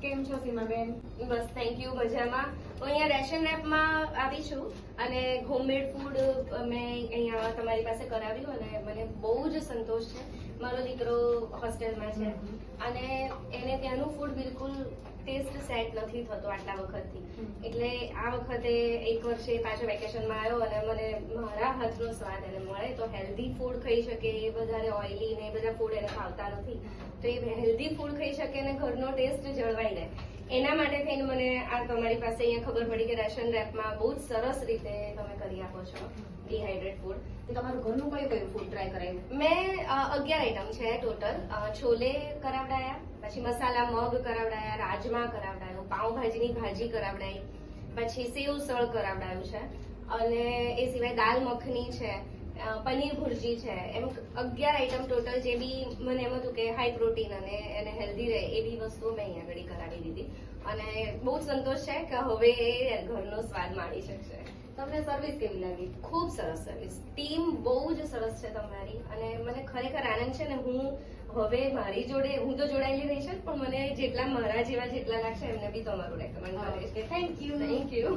કેમ છો સીમાબેન? બસ thank you, મજામાં. હું અહીંયા રેશન એપમાં આવી છું અને હોમમેડ ફૂડ મેં અહીંયા તમારી પાસે કરાવ્યું અને મને બહુ જ સંતોષ છે. મારો દીકરો હોસ્ટેલમાં છે અને એને ત્યાંનું ફૂડ બિલકુલ ટેસ્ટ સેટ નથી થતો આટલા વખતથી. એટલે આ વખતે એક વર્ષે પાછો વેકેશનમાં આવ્યો અને મને મારા હાથનો સ્વાદ એને મળે તો હેલ્ધી ફૂડ ખાઈ શકે, વધારે ઓઇલી ને એ બધા ફૂડ એને ખાવતા નથી, તો એ હેલ્ધી ફૂડ ખાઈ શકે અને ઘરનો ટેસ્ટ જળવાઈ રહે. એના માટે થઈને મને આ તમારી પાસે અહીંયા ખબર પડી કે રેશન રેપમાં બહુ જ સરસ રીતે તમે કરી આપો છો ડિહાઇડ્રેટ ફૂડ. તમારું ઘરનું કયું ફૂડ ટ્રાય કરાયું? મેં 11 આઈટમ છે ટોટલ. છોલે કરાવડાયા, પછી મસાલા મગ કરાવડાયા, રાજમા કરાવડાયો, પાઉંભાજીની ભાજી કરાવડાઈ, પછી સેવ સળ કરાવડાયું છે અને એ સિવાય દાલ મખની છે, પનીર ભુરજી છે. એમ 11 આઈટમ ટોટલ, જે બી મને એમ હતું કે હાઈ પ્રોટીન અને એને હેલ્ધી રહે એવી વસ્તુઓ મેં અહીંયા આગળ કરાવી દીધી અને બહુ જ સંતોષ છે કે હવે એ ઘરનો સ્વાદ માણી શકશે. તમને સર્વિસ કેવી લાગી? ખૂબ સરસ સર્વિસ. ટીમ બહુ જ સરસ છે તમારી અને મને ખરેખર આનંદ છે ને હું હવે મારી જોડે હું તો જોડાયેલી રહી છે પણ મને જેટલા મારા જેવા જેટલા લાગશે એમને બી તમારું રેકમેન્ડ કરીશ. Thank you. Thank you.